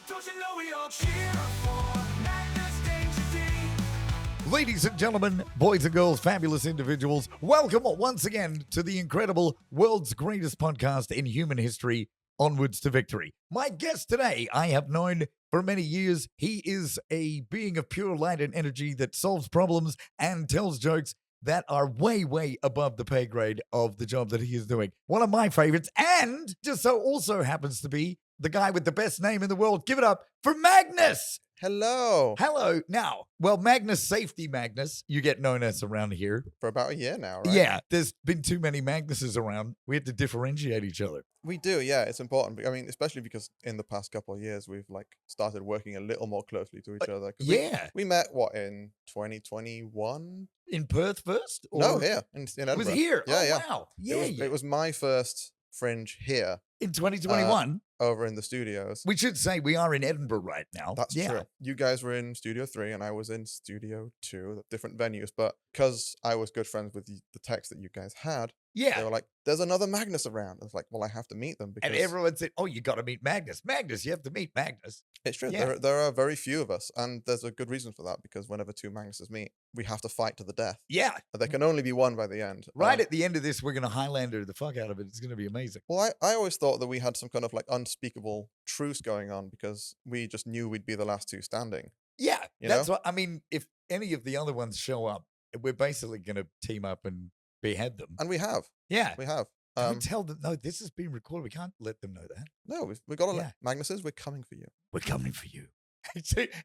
Don't you know we all cheer for Magnus Danger. Ladies and gentlemen, boys and girls, fabulous individuals, welcome once again to the incredible world's greatest podcast in human history, Onwards to Victory. My guest today, I have known for many years. He is a being of pure light and energy that solves problems and tells jokes that are way, way above the pay grade of the job that he is doing. One of my favorites, and just so also happens to be the guy with the best name in the world. Give it up for Magnus! Hello. Hello. Now, well, Magnus, Safety Magnus, you get known as around here. For about a year now, right? Yeah, there's been too many Magnuses around. We have to differentiate each other. We do, yeah. It's important. I mean, especially because in the past couple of years, we've started working a little more closely to each other. 'Cause Yeah. We met, in 2021? In Perth first? No, here, in It Edinburgh. was here. Yeah, Oh, yeah. wow. Yeah, It was my first Fringe here in 2021. over in the studios. We should say we are in Edinburgh right now. That's yeah. true. You guys were in Studio 3 and I was in Studio 2, different venues. But because I was good friends with the techs that you guys had, Yeah. they were like, there's another Magnus around. I was like, well, I have to meet them because And everyone said, oh, you got to meet Magnus. Magnus, you have to meet Magnus. it's true. Yeah. There are very few of us, and there's a good reason for that because whenever two Magnuses meet, we have to fight to the death. Yeah. There can only be one by the end. Right at the end of this, we're going to Highlander the fuck out of it. It's going to be amazing. Well, I always thought that we had some kind of unspeakable truce going on because we just knew we'd be the last two standing. Yeah. You That's know? what I mean. If any of the other ones show up, we're basically going to team up and behead them. And we have. Yeah. We have. Can we tell them, no, this is being recorded. We can't let them know that. No, we've got to Yeah. Magnuses, we're coming for you. We're coming for you.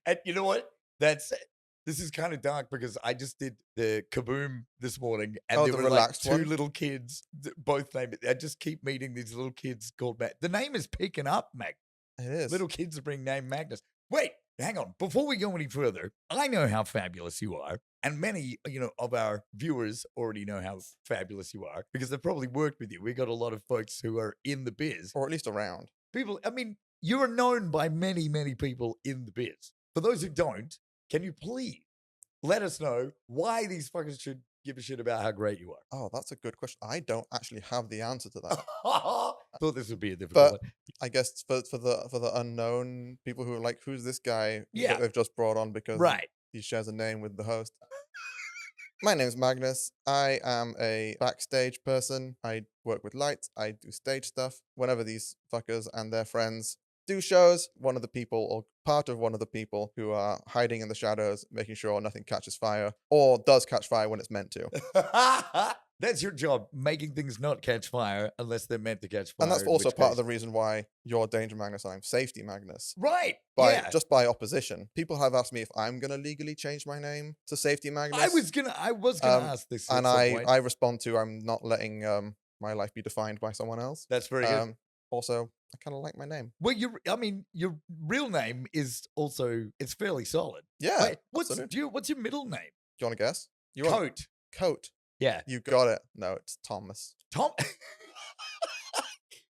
And you know what? This is kind of dark because I just did the Kaboom this morning, and Oh, there the were relaxed two one? little kids, both named it. I just keep meeting these little kids called Mac. The name is picking up, Mac. It is. Little kids are being named Magnus. Wait, hang on. Before we go any further, I know how fabulous you are. And many, of our viewers already know how fabulous you are because they've probably worked with you. We got a lot of folks who are in the biz. Or at least around. People, you are known by many, many people in the biz. For those who don't, can you please let us know why these fuckers should give a shit about how great you are? Oh, that's a good question. I don't actually have the answer to that. Thought this would be a difficult But one. I guess for the unknown people who are like, who's this guy Yeah. that they've just brought on because Right. he shares a name with the host. My name's Magnus. I am a backstage person. I work with lights. I do stage stuff. Whenever these fuckers and their friends do shows, one of the people or part of one of the people who are hiding in the shadows, making sure nothing catches fire or does catch fire when it's meant to. That's your job, making things not catch fire unless they're meant to catch fire. And that's in also which part case- of the reason why you're Danger Magnus and I'm Safety Magnus. Right. Just by opposition. People have asked me if I'm gonna legally change my name to Safety Magnus. I was gonna ask this. and at some I point. respond to I'm not letting my life be defined by someone else. That's very good. Also, I kind of like my name. Well, your real name is also it's fairly solid. Yeah. Wait, what's absolutely. what's your middle name? Do you want to guess? Coat. Coat. Yeah. You got it. No, it's Thomas. Tom.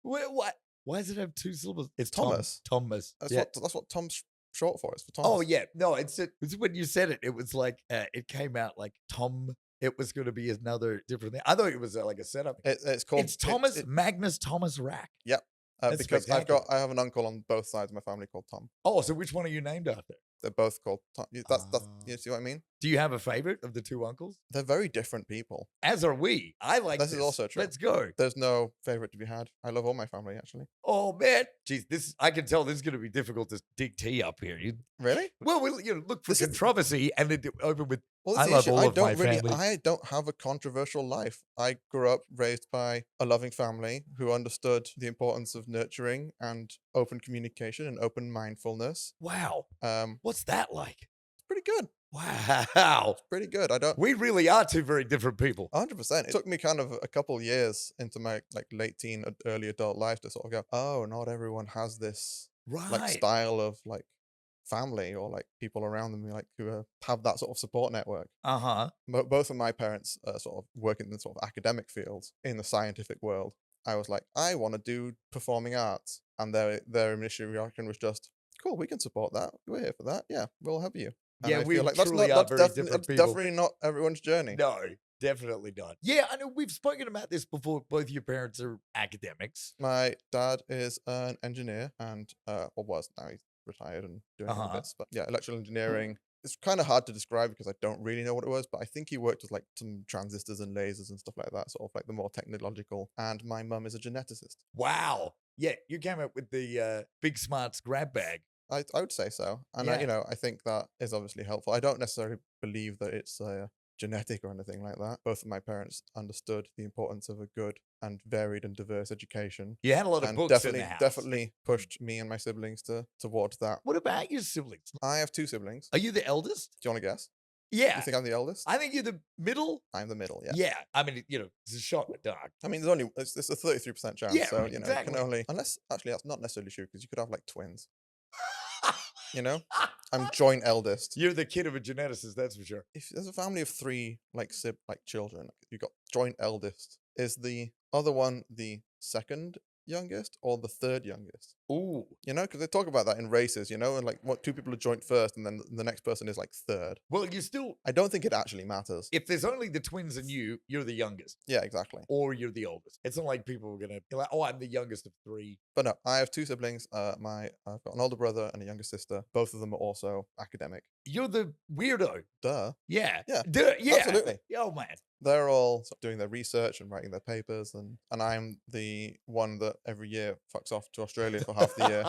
What? Why does it have two syllables? It's Thomas. Thomas. That's Yeah. what Tom's short for. It's for Thomas. Oh yeah. No, it's when you said it. It was like it came out like Tom. It was going to be another different thing. I thought it was like a setup. It's called. It's Thomas Magnus Thomas Rack. Yep. That's Because spectacular. I have an uncle on both sides of my family called Tom. Oh, so which one are you named after? They're both called Tom. That's you see what I mean? Do you have a favorite of the two uncles? They're very different people. As are we. I like This is also true. Let's go. There's no favorite to be had. I love all my family actually. Oh man, jeez, I can tell this is going to be difficult to dig tea up here. Really? Well, we'll look for This is- controversy and then over with. Well, I that's the love issue. all I of my don't really. family. I don't have a controversial life. I grew up raised by a loving family who understood the importance of nurturing and open communication and open mindfulness. Wow, It's what's that like? pretty good. Wow, Pretty good. I don't. we really are two very different people. 100%. It took me kind of a couple years into my late teen, early adult life to sort of go, oh, not everyone has this Right. style of family or people around them who have that sort of support network. Uh-huh. Both of my parents sort of work in the sort of academic fields in the scientific world. I was like, I want to do performing arts, and their initial reaction was just, cool, we can support that. We're here for that. Yeah, we'll help you. And Yeah, I we feel truly are very different that's people. definitely not everyone's journey. No, definitely not. Yeah, I know we've spoken about this before. Both your parents are academics. My dad is an engineer and or was, now he's retired and doing other Uh-huh. bits. But yeah, electrical engineering. It's kind of hard to describe because I don't really know what it was, but I think he worked with like some transistors and lasers and stuff like that, sort of like the more technological. And my mum is a geneticist. Wow. Yeah, you came up with the Big Smarts grab bag. I would say so, and Yeah. I think that is obviously helpful. I don't necessarily believe that it's genetic or anything like that. Both of my parents understood the importance of a good and varied and diverse education, You had a lot of and books in the house. definitely pushed me and my siblings towards that. What about your siblings? I have 2 siblings. Are you the eldest? Do you want to guess? Yeah. You think I'm the eldest? I think you're the middle. I'm the middle. Yeah. Yeah. I mean, it's a shot in the dark. I mean, there's only it's a 33% chance. Yeah, So right, you exactly. can only unless actually that's not necessarily true because you could have like twins. You know, I'm joint eldest. You're the kid of a geneticist, that's for sure. If there's a family of 3 like children, you got joint eldest. Is the other one the second youngest or the third youngest? Ooh. You know, because they talk about that in races. You know, and like what 2 people are joint first, and then the next person is like third. Well, you still, I don't think it actually matters. if there's only the twins and you're the youngest, Yeah, exactly. or you're the oldest. It's not like people are gonna be like, oh, I'm the youngest of 3. But no, I have 2 siblings. I've got an older brother and a younger sister. Both of them are also academic. You're the weirdo. Duh. Yeah. Yeah, Duh, yeah. absolutely. Oh man. They're all sort of doing their research and writing their papers, and I'm the one that every year fucks off to Australia for half the year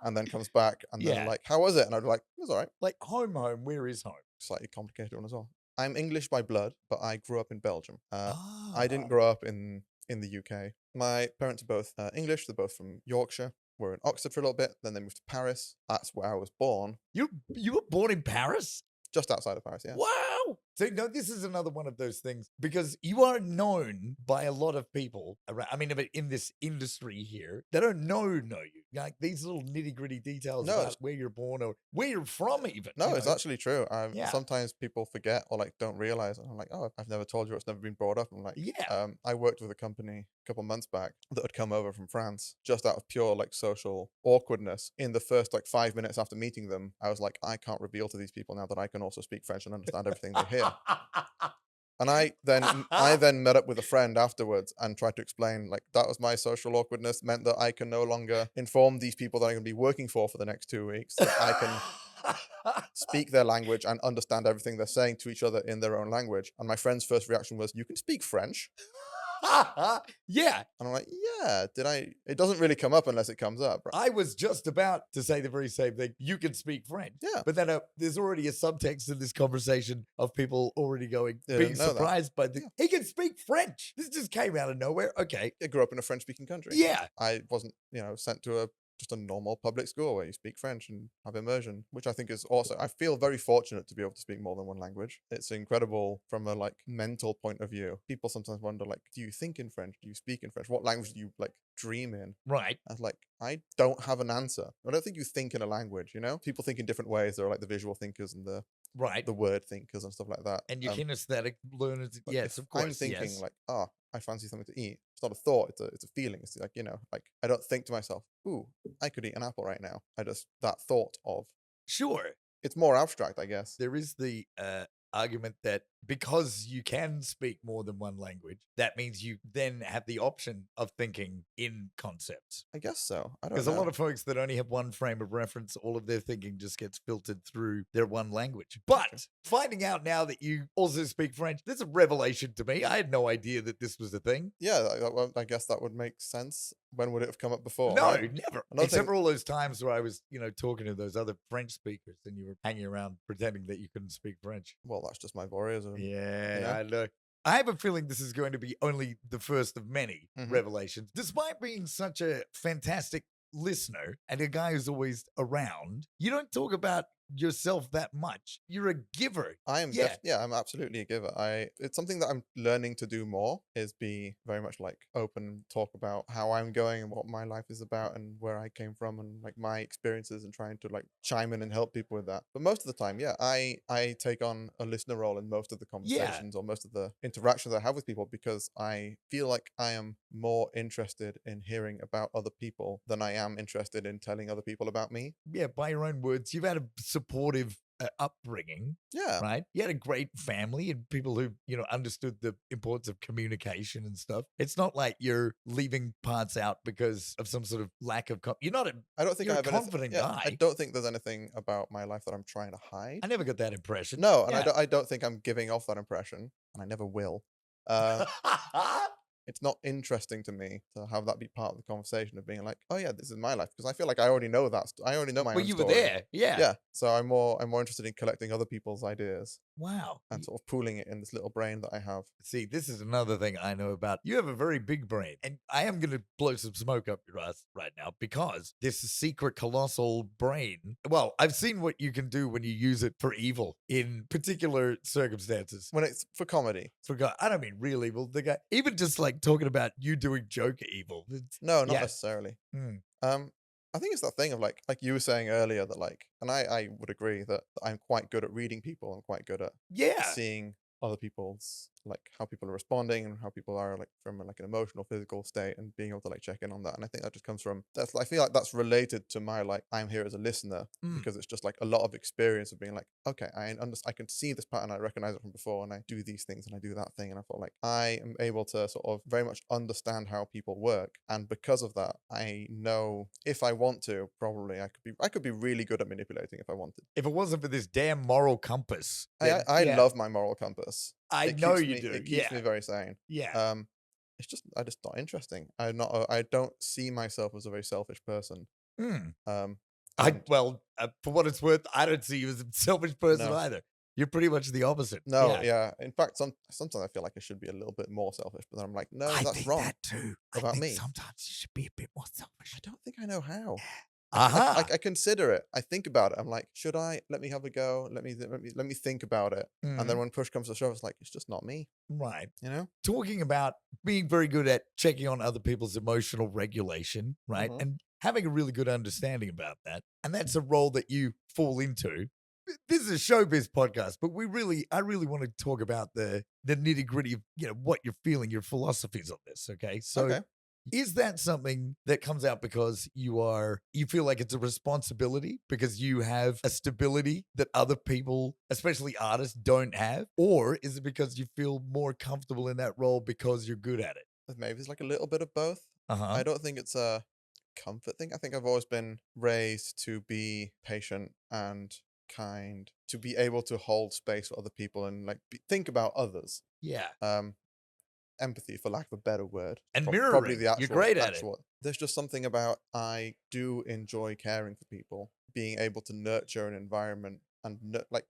and then comes back and then Yeah. like, how was it? And I'd be like, it was all right. Like home, where is home? Slightly complicated one as well. I'm English by blood, but I grew up in Belgium. I didn't Ah. grow up in the UK. My parents are both English. They're both from Yorkshire. We're in Oxford for a little bit. Then they moved to Paris. That's where I was born, You were born in Paris? just outside of Paris. Yeah. Wow. So no, this is another one of those things because you are known by a lot of people around. I mean, in this industry here, they don't know you. Like these little nitty gritty details No, about it's- where you're born or where you're from, even. No, you it's know? actually true. Yeah. Sometimes people forget or like don't realize. And I'm like, oh, I've never told you. It's never been brought up. I'm like, Yeah. I worked with a company a couple months back that had come over from France just out of pure like social awkwardness. In the first like 5 minutes after meeting them, I was like, I can't reveal to these people now that I can also speak French and understand everything they hear. And I then met up with a friend afterwards and tried to explain like that was my social awkwardness meant that I can no longer inform these people that I'm going to be working for the next 2 weeks that I can speak their language and understand everything they're saying to each other in their own language. And my friend's first reaction was, "You can speak French?" Yeah. And I'm like, "Yeah, did I?" It doesn't really come up unless it comes up, right? I was just about to say the very same thing. You can speak French. Yeah. But then there's already a subtext in this conversation of people already going, Yeah, being didn't know that. surprised by the, Yeah. he can speak French. This just came out of nowhere. Okay. I grew up in a French-speaking country. Yeah. I wasn't, sent to just a normal public school where you speak French and have immersion, which I think is also, I feel very fortunate to be able to speak more than one language. It's incredible from a like mental point of view. People sometimes wonder like, do you think in French? Do you speak in French? What language do you like dream in? Right. And like, I don't have an answer. I don't think you think in a language, People think in different ways. There are like the visual thinkers and the Right. word thinkers and stuff like that. And your kinesthetic learners. But Yes, if of course. I'm thinking yes. like, I fancy something to eat. It's not a thought. It's a feeling. It's like, like I don't think to myself, ooh, I could eat an apple right now. I just, that thought of, Sure. it's more abstract, I guess. There is the argument that because you can speak more than one language, that means you then have the option of thinking in concepts. I guess so. I don't Because know. a lot of folks that only have one frame of reference, all of their thinking just gets filtered through their one language. But finding out now that you also speak French, that's a revelation to me. I had no idea that this was a thing. Yeah, I guess that would make sense. When would it have come up before? No, right? never. Another Except thing- for all those times where I was, talking to those other French speakers and you were hanging around pretending that you couldn't speak French. Well, that's just my voyeurism. Yeah, know? I know. I have a feeling this is going to be only the first of many Mhm. revelations. Despite being such a fantastic listener and a guy who's always around, you don't talk about yourself that much. You're a giver. I am, Yeah. I'm absolutely a giver. It's something that I'm learning to do more, is be very much like open and talk about how I'm going and what my life is about and where I came from and like my experiences and trying to like chime in and help people with that. But most of the time, I take on a listener role in most of the conversations or most of the interactions I have with people because I feel like I am more interested in hearing about other people than I am interested in telling other people about me. Yeah, by your own words, you've had a supportive upbringing, Yeah. right? You had a great family and people who, understood the importance of communication and stuff. It's not like you're leaving parts out because of some sort of lack of, you're not a, I don't think you're I a have anything. confident Yeah, I guy. don't think there's anything about my life that I'm trying to hide. I never got that impression. No, and Yeah. I don't think I'm giving off that impression, and I never will. Uh, it's not interesting to me to have that be part of the conversation of being like, oh yeah, this is my life, because I feel like I already know that. I already know my Well, own you were story. there. Yeah. Yeah, so I'm more interested in collecting other people's ideas Wow. and sort of pooling it in this little brain that I have. See, this is another thing I know about. You have a very big brain, and I am going to blow some smoke up your ass right now because this secret colossal brain. Well, I've seen what you can do when you use it for evil in particular circumstances. When it's for comedy. Forgot. I don't mean real evil. The guy, even just like talking about you doing Joker evil. No, not Yeah. necessarily. Mm. I think it's that thing of like you were saying earlier that like, and I would agree that I'm quite good at reading people. I'm quite good at Yeah. seeing other people's, like, how people are responding and how people are like from like an emotional, physical state, and being able to like check in on that. And I think that just comes from I feel like that's related to my like I'm here as a listener, because it's just like a lot of experience of being like, okay, I can see this pattern, I recognize it from before, and I do these things and I do that thing, and I felt like I am able to sort of very much understand how people work, and because of that, I know if I want to, probably I could be really good at manipulating if I wanted. If it wasn't for this damn moral compass, then, I yeah, love my moral compass. I It know keeps you me- do. It keeps Yeah. me very sane. Yeah. It's just not interesting. I don't see myself as a very selfish person. Mm. And For what it's worth, I don't see you as a selfish person No. either. You're pretty much the opposite. no, yeah. In fact, sometimes I feel like I should be a little bit more selfish, but then I'm like, no, I that's think wrong. that too. about I think me. sometimes you should be a bit more selfish. I don't think I know how. Aha. I consider it. I think about it. I'm like, should I? Let me have a go. Let me think about it. And then when push comes to shove, it's like, it's just not me. Right. You know? Talking about being very good at checking on other people's emotional regulation, right? Mhm. And having a really good understanding about that. And that's a role that you fall into. This is a showbiz podcast, but I really want to talk about the nitty gritty of, what you're feeling, your philosophies on this. Okay. So Okay. is that something that comes out because you feel like it's a responsibility because you have a stability that other people, especially artists, don't have? Or is it because you feel more comfortable in that role because you're good at it? Maybe it's like a little bit of both. Uh-huh. I don't think it's a comfort thing. I think I've always been raised to be patient and kind, to be able to hold space for other people and like think about others. Yeah. Empathy, for lack of a better word, And probably mirroring. the actual. You're great at it. There's just something about, I do enjoy caring for people, being able to nurture an environment and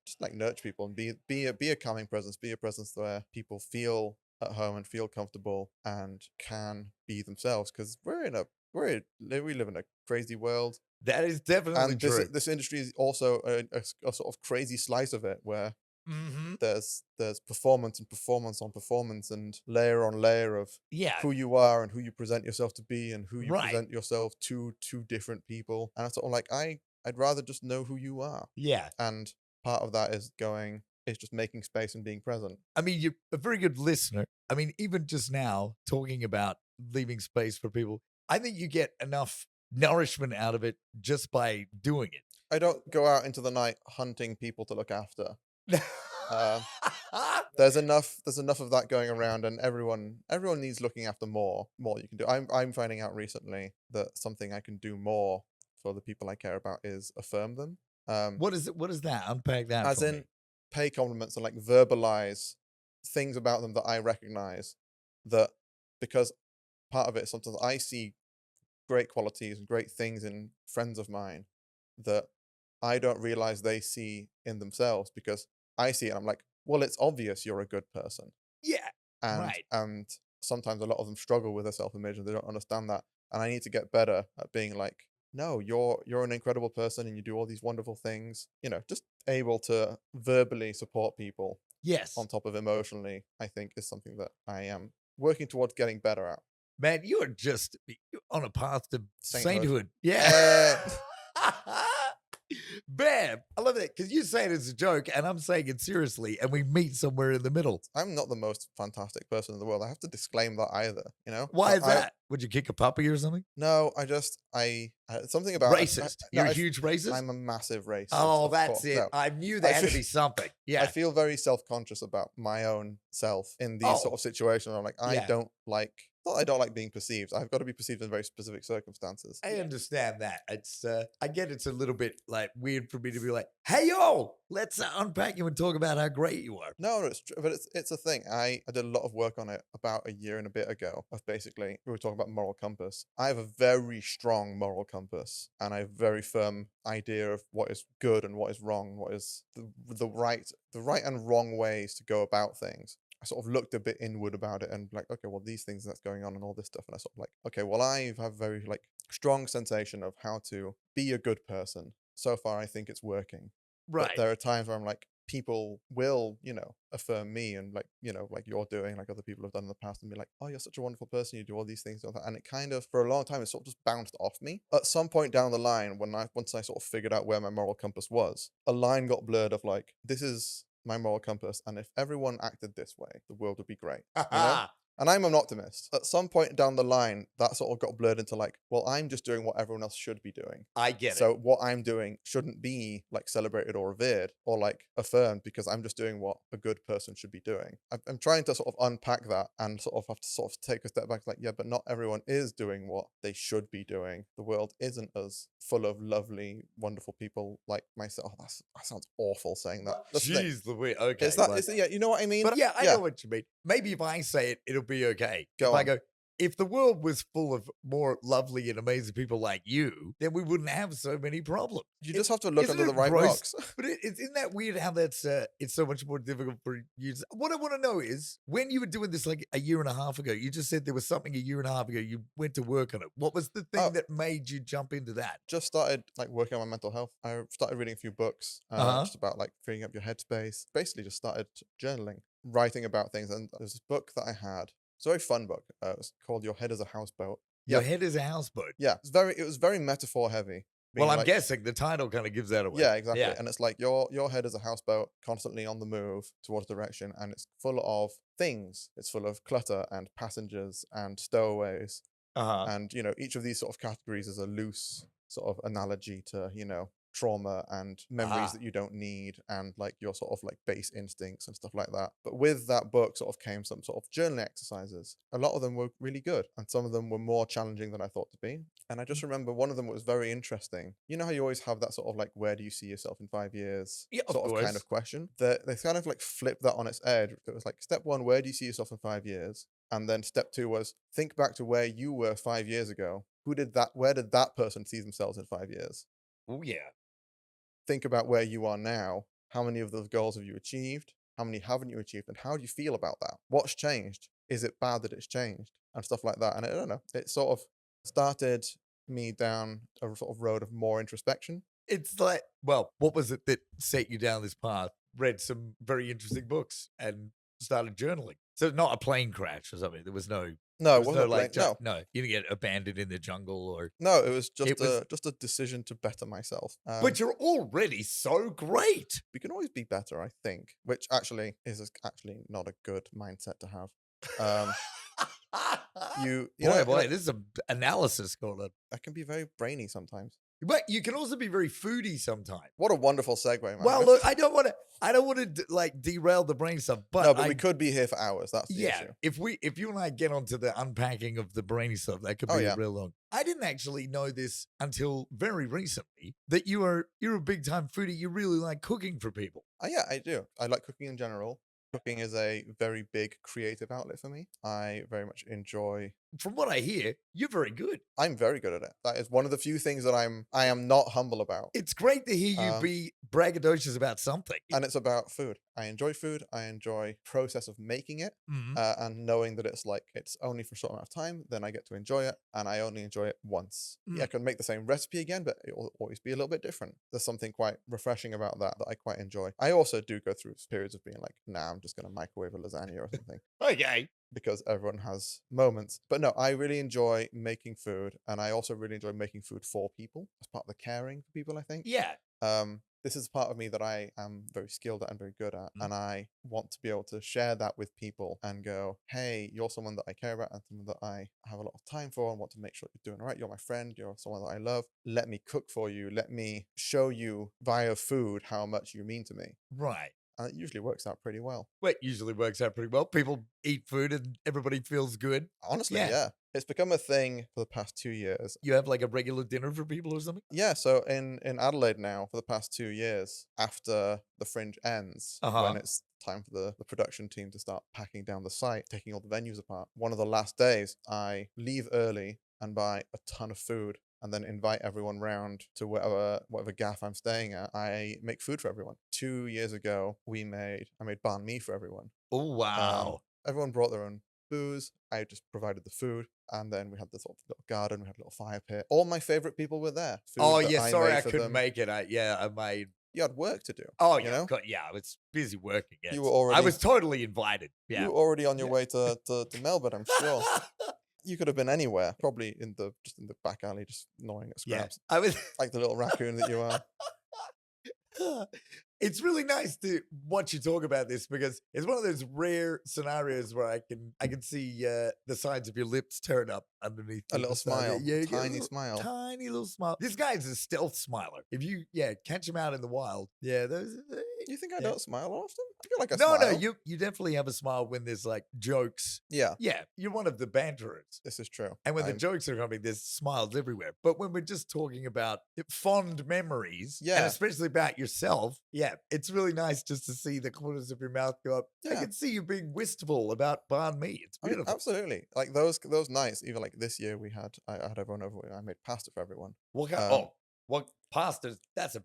just nurture people and be a calming presence, be a presence where people feel at home and feel comfortable and can be themselves, because we live in a crazy world, That is definitely and true. this industry is also a sort of crazy slice of it, where Mm-hmm. there's performance and performance on performance and layer on layer of Yeah. who you are and who you present yourself to be and who you Right. present yourself to different people. And it's sort of like, I'd rather just know who you are. Yeah. And part of that is just making space and being present. I mean, you're a very good listener. I mean, even just now talking about leaving space for people, I think you get enough nourishment out of it just by doing it. I don't go out into the night hunting people to look after. There's enough of that going around, and everyone needs looking after more you can do. I'm finding out recently that something I can do more for the people I care about is affirm them. What is that? Unpack that. As for in me. pay compliments and like verbalize things about them that I recognize, that because part of it is sometimes I see great qualities and great things in friends of mine that I don't realize they see in themselves, because I see it and I'm like, well, it's obvious you're a good person. Yeah. Right. And sometimes a lot of them struggle with their self-image and they don't understand that. And I need to get better at being like, no, you're an incredible person and you do all these wonderful things. Just able to verbally support people Yes. on top of emotionally, I think, is something that I am working towards getting better at. Man, you are just on a path to Sainthood. sainthood. Yeah. Man, I love love it because you say it as a joke and I'm saying it seriously, and we meet somewhere in the middle. I'm not the most fantastic person in the world. I have to disclaim that either. You know, Why is I that? Would you kick a puppy or something? no, I something about Racist. no, You're a huge racist? I'm a massive racist. Oh, of that's course. it. No. I knew there I had to feel- be something. Yeah. I feel very self-conscious about my own self in these sort Oh. of situations. I'm like, I Yeah. don't like. Not I don't like being perceived. I've got to be perceived in very specific circumstances. I understand that. It's I get it's a little bit like weird for me to be like, "Hey yo, let's unpack you and talk about how great you are." No, it's true, but it's a thing. I did a lot of work on it about a year and a bit ago. Of basically, we were talking about moral compass. I have a very strong moral compass, and I have a very firm idea of what is good and what is wrong, what is the right and wrong ways to go about things. I sort of looked a bit inward about it and like, okay, well, these things that's going on and all this stuff, and I sort of like, okay, well, I have a very like strong sensation of how to be a good person. So far, I think it's working. Right. But there are times where I'm like, people will, affirm me and like, like you're doing, like other people have done in the past, and be like, oh, you're such a wonderful person, you do all these things, and all that. And it kind of, for a long time, it sort of just bounced off me. At some point down the line, once I sort of figured out where my moral compass was, a line got blurred of like, this is my moral compass, and if everyone acted this way, the world would be great. And I'm an optimist. At some point down the line, that sort of got blurred into like, well, I'm just doing what everyone else should be doing. I get So it. what I'm doing shouldn't be like celebrated or revered or like affirmed, because I'm just doing what a good person should be doing. I'm trying to sort of unpack that and sort of have to sort of take a step back, like, yeah, but not everyone is doing what they should be doing. The world isn't as full of lovely, wonderful people like myself. Oh, that sounds awful saying that. That's the thing. Jeez, Louis. Okay. Is that, well, yeah, you know what I mean? but yeah, I know what you mean. Maybe if I say it, it'll be okay. Go if I on. go, if the world was full of more lovely and amazing people like you, then we wouldn't have so many problems. You just have to look isn't under the it right gross? rocks. But isn't that weird how that's it's so much more difficult for you? What I want to know is when you were doing this like a year and a half ago, you just said there was something a year and a half ago you went to work on it. What was the thing Oh. that made you jump into that? Just started like working on my mental health. I started reading a few books just about like freeing up your headspace. Basically, just started journaling, writing about things. And there's this book that I had. It's a very fun book. It's called Your Head is a Houseboat. Your Yeah. head is a houseboat. Yeah, it was very metaphor heavy. Well, being I'm like- guessing the title kind of gives that away. Yeah, exactly. Yeah. And it's like your head is a houseboat, constantly on the move towards direction, and it's full of things. It's full of clutter and passengers and stowaways. And each of these sort of categories is a loose sort of analogy to trauma and memories that you don't need, and like your sort of like base instincts and stuff like that. But with that book sort of came some sort of journaling exercises. A lot of them were really good, and some of them were more challenging than I thought to be. And I just remember one of them was very interesting. You know how you always have that sort of like, where do you see yourself in 5 years? Yeah, of sort of kind course. of question. They kind of like flipped that on its edge. It was like, step one, where do you see yourself in 5 years? And then step two was, think back to where you were 5 years ago. Who did that? Where did that person see themselves in 5 years? Oh yeah. Think about where you are now. How many of those goals have you achieved? How many haven't you achieved? And how do you feel about that? What's changed? Is it bad that it's changed? And stuff like that. And I don't know. It sort of started me down a sort of road of more introspection. It's like, well, what was it that set you down this path? Read some very interesting books and started journaling. So not a plane crash or something. There was no. No, it was wasn't no, like, no. no, you didn't get abandoned in the jungle or. No, it was just It was- just a decision to better myself. But you're already so great. We can always be better, I think, which actually is actually not a good mindset to have. You Boy, this is an analysis going on. I can be very brainy sometimes. But you can also be very foodie sometimes. What a wonderful segue, man. Well, look, I don't want to like derail the brain stuff, but no, but we could be here for hours. That's the yeah, issue. if you and I get onto the unpacking of the brainy stuff, that could Oh, be yeah. real long. I didn't actually know this until very recently that you're a big time foodie. You really like cooking for people. Oh, yeah, I do. I like cooking in general. Cooking is a very big creative outlet for me. I very much enjoy. From what I hear, you're very good. I'm very good at it. That is one of the few things that I am not humble about. It's great to hear you be braggadocious about something. And it's about food. I enjoy food. I enjoy process of making it, Mhm. and knowing that it's like it's only for a short amount of time. Then I get to enjoy it, and I only enjoy it once. Yeah, I can make the same recipe again, but it will always be a little bit different. There's something quite refreshing about that I quite enjoy. I also do go through periods of being like, nah, I'm just going to microwave a lasagna or something. Okay. Because everyone has moments. But no, I really enjoy making food, and I also really enjoy making food for people as part of the caring for people, I think. Yeah. This is part of me that I am very skilled at and very good at, Mhm. and I want to be able to share that with people and go, hey, you're someone that I care about and someone that I have a lot of time for and want to make sure you're doing all right. You're my friend. You're someone that I love. Let me cook for you. Let me show you via food how much you mean to me. Right. And it usually works out pretty well. Well, it usually works out pretty well. People eat food and everybody feels good. Honestly, Yeah. yeah. It's become a thing for the past 2 years. You have like a regular dinner for people or something? Yeah, so in Adelaide now for the past 2 years, after the fringe ends, Uh-huh. when it's time for the production team to start packing down the site, taking all the venues apart, one of the last days, I leave early and buy a ton of food and then invite everyone round to whatever gaff I'm staying at. I make food for everyone. 2 years ago, I made banh mi for everyone. Oh, wow. Everyone brought their own booze. I just provided the food, and then we had this sort of little garden. We had a little fire pit. All my favorite people were there. Food Oh, that yeah. I Sorry, made I for couldn't them. make it. I made. You had work to do. Oh, you yeah. know? Yeah, I was busy working. Yes. You were I already was totally invited. you Yeah. were already on your Yeah. way to Melbourne. I'm sure you could have been anywhere. Probably just in the back alley, just gnawing at Yeah. scraps, I was. like the little raccoon that you are. It's really nice to watch you talk about this because it's one of those rare scenarios where I can see the sides of your lips turn up underneath A the little facade. smile, Yeah, you get a tiny little- smile. tiny little smile. This guy's a stealth smiler. If you catch him out in the wild, those. You think I Yeah. don't smile often? I feel like I No, smile. you definitely have a smile when there's like jokes. Yeah, Yeah, you're one of the banterers. this is true. And when the I'm- jokes are coming, there's smiles everywhere. But when we're just talking about fond memories, and Yeah. especially about yourself, yeah, it's really nice just to see the corners of your mouth go up. I Yeah. can see you being wistful about banh mi. It's I mean, beautiful. absolutely. Like those nights, even like this year, I had everyone over. I made pasta for everyone. What kind? Um, what pasta? That's a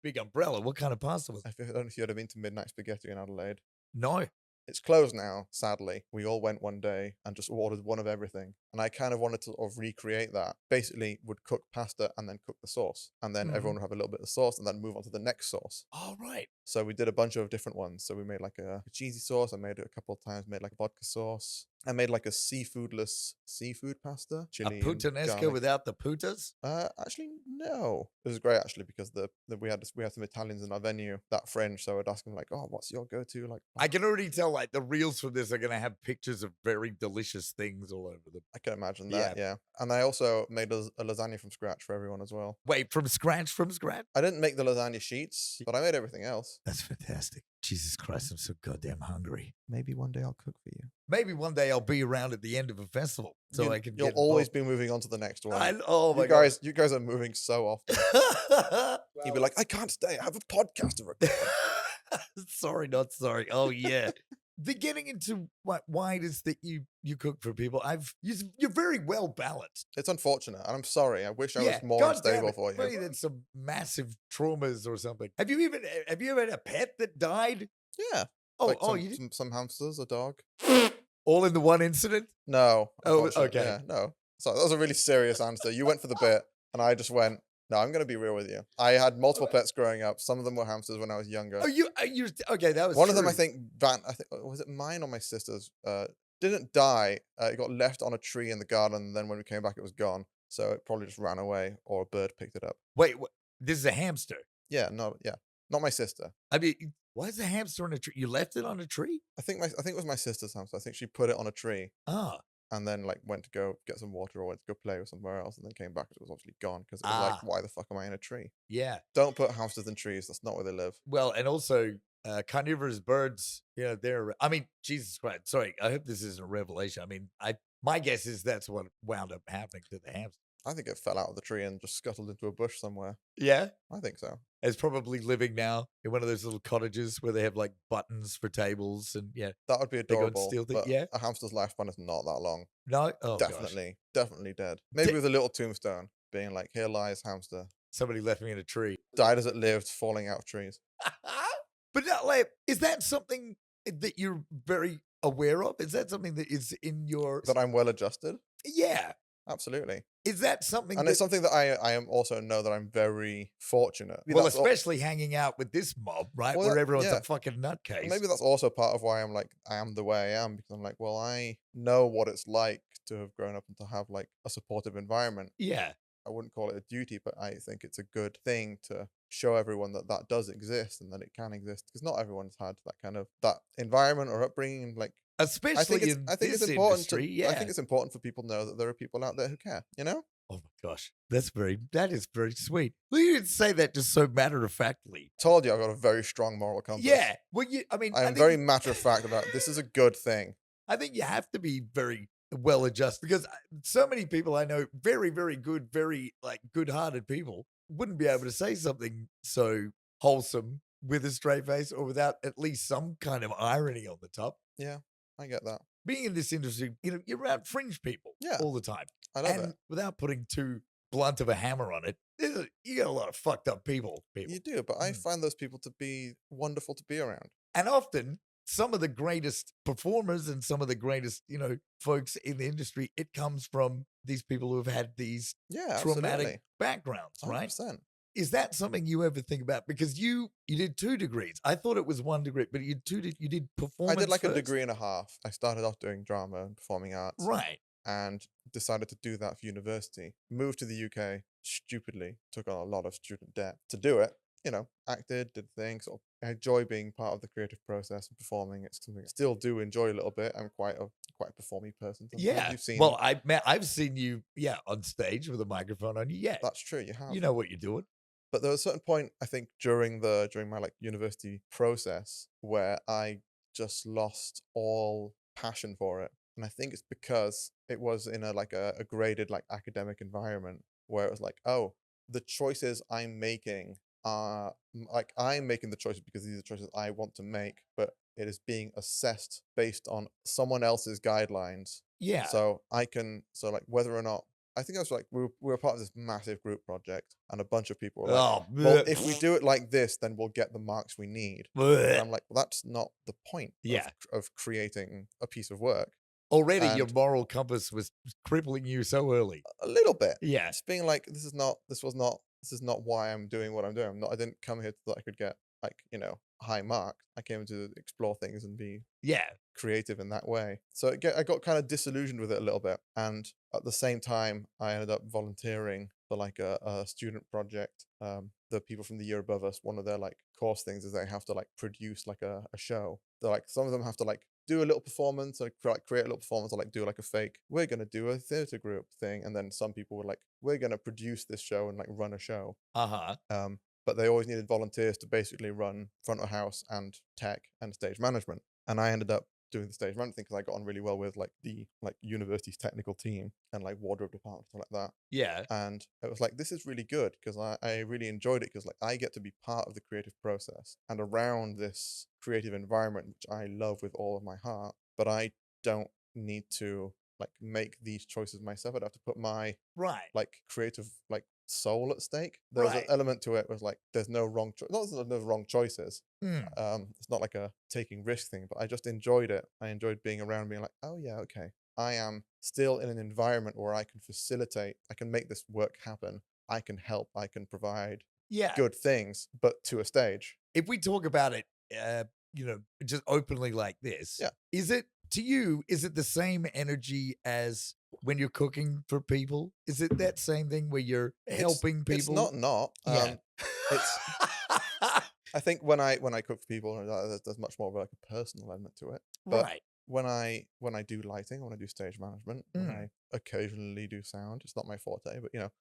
big umbrella. What kind of pasta was? I don't know if you ever been to Midnight Spaghetti in Adelaide. No. It's closed now, sadly. We all went one day and just ordered one of everything. And I kind of wanted to sort of recreate that. Basically, would cook pasta and then cook the sauce. And then Mhm. everyone would have a little bit of sauce and then move on to the next sauce. All right. So we did a bunch of different ones. So we made like a cheesy sauce. I made it a couple of times. Made like a vodka sauce. I made like a seafoodless seafood pasta. A Chili and puttanesca garlic. without the putas? Actually, no. It was great actually because we had some Italians in our venue that fringe. So I'd ask them like, "Oh, what's your go-to?" Like, I can already tell like the reels from this are gonna have pictures of very delicious things all over them. I can imagine that. Yeah. And I also made a lasagna from scratch for everyone as well. Wait, from scratch? I didn't make the lasagna sheets, but I made everything else. That's fantastic. Jesus Christ, I'm so goddamn hungry. Maybe one day I'll cook for you. Maybe one day I'll be around at the end of a festival so I can. You'll get always involved. be moving on to the next one. Oh my You guys are moving so often. You'd be like, I can't stay. I have a podcast to record. sorry, not sorry. Oh yeah. The getting into why it is that you cook for people. You're very well balanced. It's unfortunate, and I'm sorry. I wish I was more God damn unstable it. for you. Maybe there's some massive traumas or something. Have you ever had a pet that died? Yeah. Oh, Like you did? some hamsters, a dog. All in the one incident? No. Oh, unfortunately, okay. Yeah, no. So that was a really serious answer. You went for the bit, and I just went, no, I'm going to be real with you. I had multiple pets growing up. Some of them were hamsters when I was younger. Oh, you okay? That was One of them, I true. think, was it mine or my sister's? Didn't die. It got left on a tree in the garden, and then when we came back, it was gone. So it probably just ran away, or a bird picked it up. Wait, this is a hamster. Yeah, not my sister. I mean, why is a hamster on a tree? You left it on a tree? I think it was my sister's hamster. I think she put it on a tree Ah, and then like went to go get some water or went to go play with somewhere else, and then came back. It was obviously gone because it was like, why the fuck am I in a tree? yeah. Don't put hamsters in trees. That's not where they live. Well, and also carnivorous birds. They're. I mean, Jesus Christ. Sorry, I hope this isn't a revelation. I mean, my guess is that's what wound up happening to the hamster. I think it fell out of the tree and just scuttled into a bush somewhere. Yeah. I think so. It's probably living now in one of those little cottages where they have like buttons for tables and That would be They go and adorable. steal things, But yeah. a hamster's lifespan is not that long. No, oh gosh. Definitely dead. Maybe with a little tombstone being like, here lies hamster. Somebody left me in a tree. Died as it lived, falling out of trees. But not like, is that something that you're very aware of? Is that something that is in your? That I'm well adjusted? Yeah. Absolutely. Is that something? And it's something that I am also know that I'm very fortunate. Well, That's al- especially hanging out with this mob, right? Well, Where everyone's yeah. a fucking nutcase. Maybe that's also part of why I am the way I am, because I'm like, well, I know what it's like to have grown up and to have like a supportive environment. Yeah. I wouldn't call it a duty, but I think it's a good thing to show everyone that that does exist and that it can exist, because not everyone's had that kind of that environment or upbringing. Like, Especially in I think it's this important industry, to I yeah. think it's important for people to know that there are people out there who care. You know, Oh my gosh, that is very sweet. Well, you didn't say that just so matter of factly. told you I've got a very strong moral compass. Yeah. Well, I mean, I am very matter of fact about this is a good thing. I think you have to be very well adjusted because so many people I know, very, very good, very like good-hearted people, wouldn't be able to say something so wholesome with a straight face or without at least some kind of irony on the top. Yeah, I get that. Being in this industry, you're around fringe people Yeah. all the time. I love And it. without putting too blunt of a hammer on it, you got a lot of fucked up people. You do, but I Mm. find those people to be wonderful to be around. And often, some of the greatest performers and some of the greatest, folks in the industry, it comes from these people who have had these Yeah, traumatic absolutely. backgrounds, right? 100%. Is that something you ever think about? Because you did 2 degrees. I thought it was 1 degree, but you did performance. I did like a first? degree and a half. I started off doing drama and performing arts. Right. And decided to do that for university. Moved to the UK stupidly, took on a lot of student debt to do it. Acted, did things. I enjoy being part of the creative process and performing. It's something I still do enjoy a little bit. I'm quite a performy person. Sometimes. Yeah. You've seen. Well, I've seen you, on stage with a microphone on you. Yeah. That's true. You have. You know what you're doing. But there was a certain point, I think, during my like university process where I just lost all passion for it. And I think it's because it was in a graded like academic environment where it was like, oh, the choices I'm making are like I'm making the choices because these are choices I want to make, but it is being assessed based on someone else's guidelines. Yeah. So like whether or not I think I was like we were part of this massive group project, and a bunch of people were like, well, if we do it like this, then we'll get the marks we need. And I'm like, well, that's not the point of creating a piece of work. Already your moral compass was crippling you so early. A little bit. Yeah. Just being like, this is not why I'm doing what I'm doing. I didn't come here so that I could get high marks. I came to explore things and be creative in that way. So I got kind of disillusioned with it a little bit. And at the same time, I ended up volunteering for like a student project. The people from the year above us, one of their like course things is they have to like produce like a show. They're like, some of them have to like do a little performance, like create a little performance, or like do like a fake, we're going to do a theater group thing. And then some people were like, we're going to produce this show and like run a show. But they always needed volunteers to basically run front of house and tech and stage management. And I ended up doing the stage management thing because I got on really well with like the university's technical team and like wardrobe department, stuff like that. Yeah. And it was like, this is really good because I really enjoyed it because like I get to be part of the creative process and around this creative environment, which I love with all of my heart, but I don't need to like make these choices myself. I'd have to put my like creative like soul at stake. There was an element to it was like there's no wrong choice. Not that there's no wrong choices. It's not like a taking risk thing, but I just enjoyed it. I enjoyed being around, being like, oh yeah, okay, I am still in an environment where I can facilitate, I can make this work happen, I can help, I can provide good things, but to a stage. If we talk about it just openly like this, is it to you, is it the same energy as when you're cooking for people? Is it that same thing where you're helping people? It's not. It's. I think when I cook for people, there's much more of like a personal element to it. But when I do lighting, when I do stage management, when I occasionally do sound, it's not my forte, but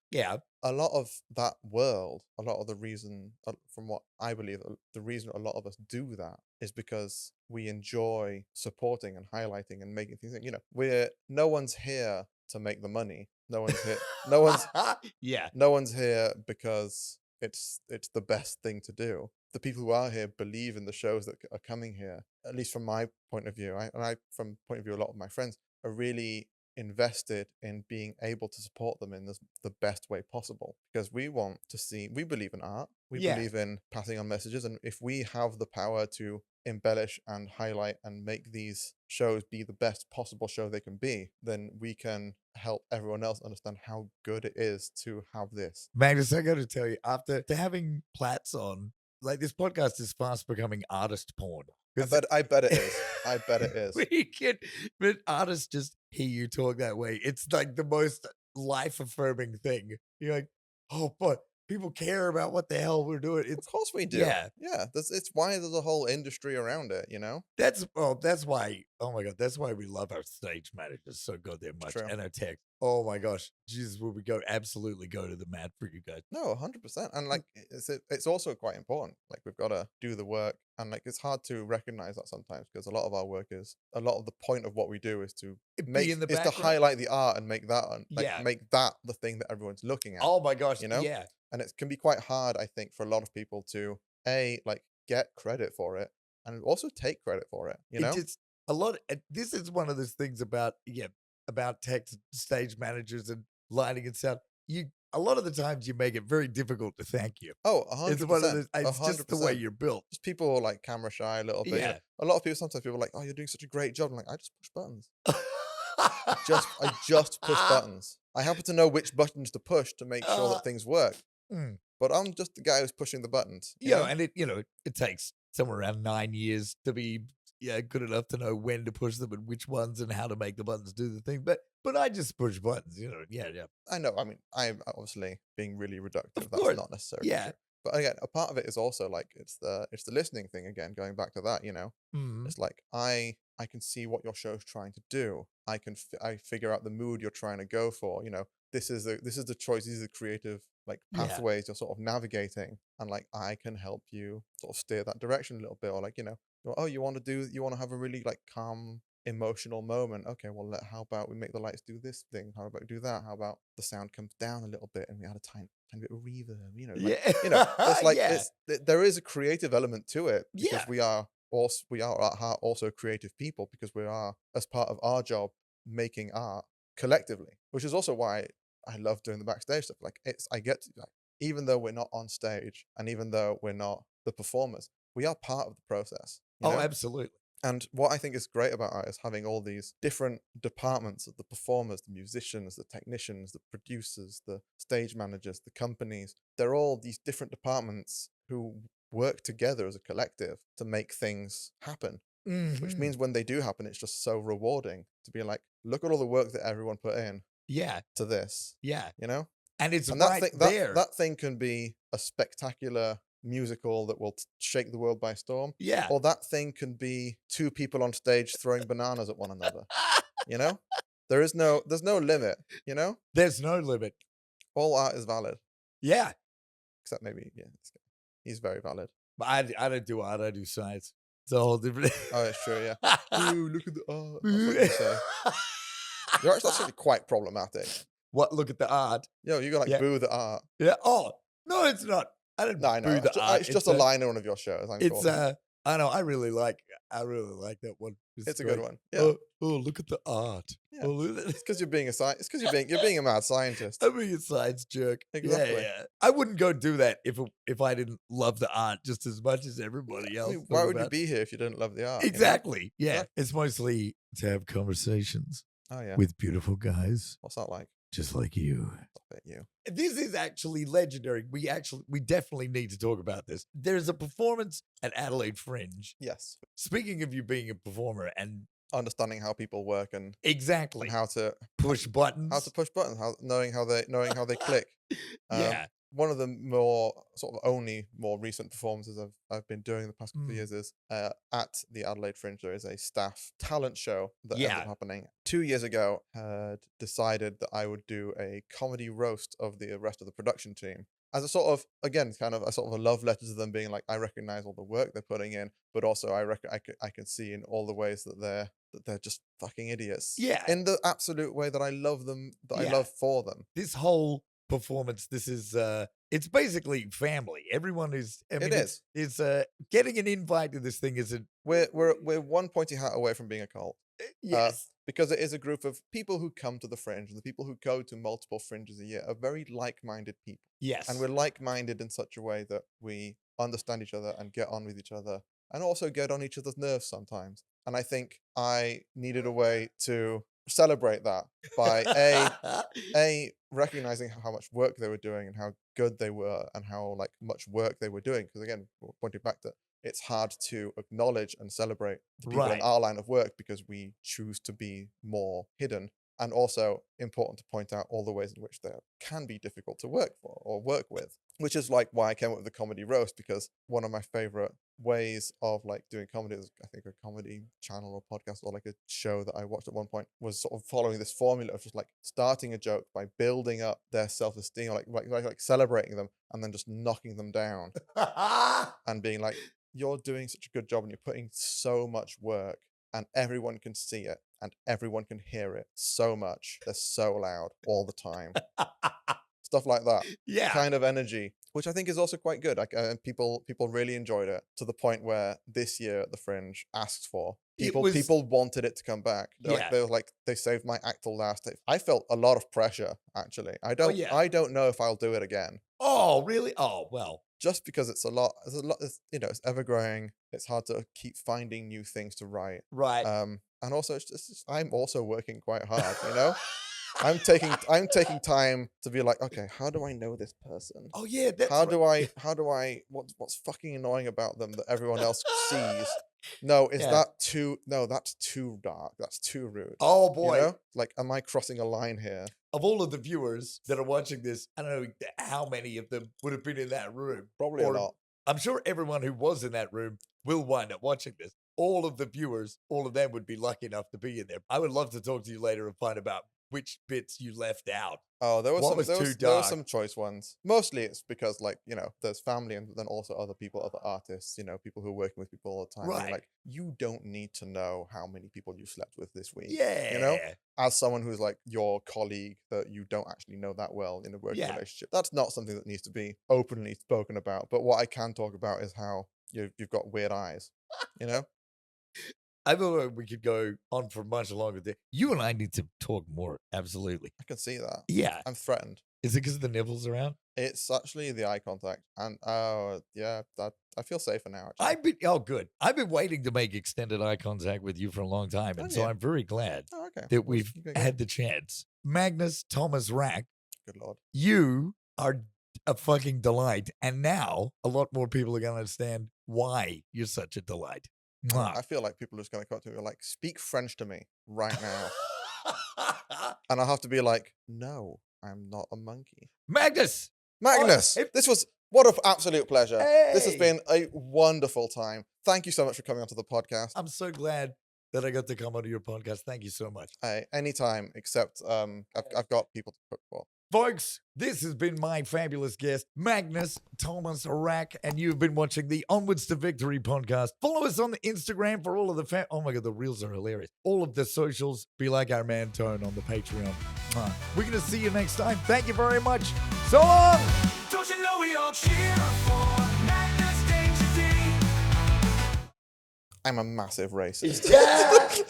a lot of that world, a lot of the reason, from what I believe, the reason a lot of us do that is because we enjoy supporting and highlighting and making things. No one's here to make the money. No one's here. No one's No one's here because it's the best thing to do. The people who are here believe in the shows that are coming here. At least from my point of view, from point of view, a lot of my friends are really invested in being able to support them in the best way possible, because we believe in art, we believe in passing on messages, and if we have the power to embellish and highlight and make these shows be the best possible show they can be, then we can help everyone else understand how good it is to have this. Magnus, I got to tell you, after having Platts on, like, this podcast is fast becoming artist porn. I bet it is. I bet it is. But artists just hear you talk that way. It's like the most life-affirming thing. You're like, oh, but People care about what the hell we're doing. Of It's course we do. yeah. Yeah. It's why there's a whole industry around it, That's why. Oh my god, that's why we love our stage managers so goddamn much, true. and our tech. Oh my gosh, Jesus, will we go absolutely go to the mat for you guys? No, 100%. And like, it's also quite important. Like, we've got to do the work. And like, it's hard to recognize that sometimes because a lot of our work is a lot of the point of what we do is to Be in the is to background. highlight the art and make that, Yeah. make that the thing that everyone's looking at. Oh my gosh, you know? yeah. And it can be quite hard, I think, for a lot of people to like get credit for it and also take credit for it. It just a lot. This is one of those things about about tech stage managers and lighting and sound. A lot of the times you make it very difficult to thank you. Oh, It's one of 100%. those. It's just the way 100%. you're built. Just people are like camera shy a little bit. Yeah. A lot of people, sometimes people are like, oh, you're doing such a great job. I'm like, I just push buttons. I just push buttons. I happen to know which buttons to push to make sure that things work. Mm. But I'm just the guy who's pushing the buttons. Yeah, and it takes somewhere around 9 years to be good enough to know when to push them and which ones and how to make the buttons do the thing. But I just push buttons, yeah. I know. I mean, I'm obviously being really reductive. Of That's course. not necessarily Yeah. true. But again, a part of it is also like it's the listening thing again. Going back to that, Mhm. it's like I can see what your show's trying to do. I figure out the mood you're trying to go for. This is the choice. These are the creative like Yeah. pathways you're sort of navigating, and like I can help you sort of steer that direction a little bit, or like oh, you want to have a really like calm emotional moment. Okay, well, how about we make the lights do this thing? How about we do that? How about the sound comes down a little bit and we add a tiny bit of reverb? It's like Yeah. there is a creative element to it because Yeah. we are at heart also creative people because we are, as part of our job, making art collectively, which is also why I love doing the backstage stuff. Like I get to, like, even though we're not on stage and even though we're not the performers, we are part of the process. Oh, absolutely. And what I think is great about art is having all these different departments of the performers, the musicians, the technicians, the producers, the stage managers, the companies. They're all these different departments who work together as a collective to make things happen. Which Mhm. means when they do happen, it's just so rewarding to be like, look at all the work that everyone put in Yeah. to this, Yeah. you know? And it's And right that thing, there. that thing can be a spectacular musical that will shake the world by storm. Yeah. Or that thing can be two people on stage throwing bananas at one another. There's no limit. There's no limit. All art is valid, Yeah. except maybe this guy. He's very valid. But I don't do art. I do science. It's a whole different. Oh, it's true. Yeah. Ooh, look at the art. That's what you say. That's actually quite problematic. What? Look at the art. You got like Yeah. boo the art. Yeah. Oh no, it's not. I don't No, I know. boo the art. It's just a line in one of your shows. It's I know. I really like that one. It's a good great. one. Yeah. Oh, look at the art. Yeah. Oh, look at It's because you're being a scientist. It's because you're being a mad scientist. I'm being a science jerk. Exactly. Yeah. I wouldn't go do that if I didn't love the art just as much as everybody I else. mean, why would you be here if you didn't love the art? Exactly. Yeah. Exactly. It's mostly to have conversations Oh yeah. with beautiful guys What's that like? just like you. I bet you. This is actually legendary. We definitely need to talk about this. There's a performance at Adelaide Fringe. Yes. Speaking of you being a performer and Understanding how people work and exactly how to push buttons. push buttons, knowing how they click. Yeah. One of the more sort of only more recent performances I've been doing the past couple of Mm. years is at the Adelaide Fringe. There is a staff talent show that ended Yeah. up happening 2 years ago. Had decided that I would do a comedy roast of the rest of the production team as a sort of, again, kind of a sort of a love letter to them, being like, I recognize all the work they're putting in, but also I can see in all the ways that they're just fucking idiots. Yeah. In the absolute way that I love them, that I Yeah. love for them. This whole performance, this is it's basically family. Everyone is It is. It's getting an invite to this thing isn't We're one pointy hat away from being a cult. yes. Because it is a group of people who come to the Fringe, and the people who go to multiple Fringes a year are very like-minded people. Yes. And we're like-minded in such a way that we understand each other and get on with each other, and also get on each other's nerves sometimes. And I think I needed a way to celebrate that by a recognizing how much work they were doing and how good they were and how like much work they were doing. Because again, pointing back to, it's hard to acknowledge and celebrate the people in Right. our line of work because we choose to be more hidden. And also important to point out all the ways in which they can be difficult to work for or work with, which is like why I came up with the comedy roast, because one of my favorite ways of like doing comedy is, I think, a comedy channel or podcast or like a show that I watched at one point was sort of following this formula of just like starting a joke by building up their self-esteem, like celebrating them and then just knocking them down and being like, you're doing such a good job and you're putting so much work and everyone can see it and everyone can hear it so much. They're so loud all the time. Stuff like that. Yeah. Kind of energy, which I think is also quite good. Like, and people really enjoyed it to the point where this year at the Fringe asked for people wanted it to come back. They saved my act till last. I felt a lot of pressure actually. I don't know if I'll do it again. Oh, really? Oh, well. Just because it's it's ever growing. It's hard to keep finding new things to write. Right. And also it's just I'm also working quite hard, you know? I'm taking time to be like, okay, how do I know this person? Oh yeah, that's How do I what's fucking annoying about them that everyone else sees? No, that's too dark. That's too rude. Oh boy. You know? Like, am I crossing a line here? Of all of the viewers that are watching this, I don't know how many of them would have been in that room. Probably a lot. I'm sure everyone who was in that room will wind up watching this. All of the viewers, all of them would be lucky enough to be in there. I would love to talk to you later and find about which bits you left out. Oh, there There were some choice ones. Mostly it's because, like, you know, there's family and then also other people, other artists, you know, people who are working with people all the time. Right. And like, you don't need to know how many people you slept with this week. Yeah. You know? As someone who's like your colleague that you don't actually know that well in a working relationship. That's not something that needs to be openly spoken about. But what I can talk about is how you've got weird eyes. You know? I thought we could go on for much longer there. You and I need to talk more. Absolutely. I can see that. Yeah. I'm threatened. Is it because the nipples around? It's actually the eye contact. And that I feel safer now, Good. actually. I've been waiting to make extended eye contact with you for a long time. And so I'm very glad that we've had the chance. Magnus Thomas Rack. Good Lord. You are a fucking delight. And now a lot more people are going to understand why you're such a delight. Mwah. I feel like people are just going to come up to me and like, speak French to me right now. And I'll have to be like, no, I'm not a monkey. Magnus! What an absolute pleasure. Hey! This has been a wonderful time. Thank you so much for coming onto the podcast. I'm so glad that I got to come onto your podcast. Thank you so much. Anytime, except I've got people to cook for. Folks, this has been my fabulous guest, Magnus Thomas Rack, and you've been watching the Onwards to Victory podcast. Follow us on the Instagram for all of the oh my God, the reels are hilarious. All of the socials. Be like our man Tone on the Patreon. We're going to see you next time. Thank you very much. So long! Don't you know we all cheer for Magnus Danger D? I'm a massive racist. Yeah.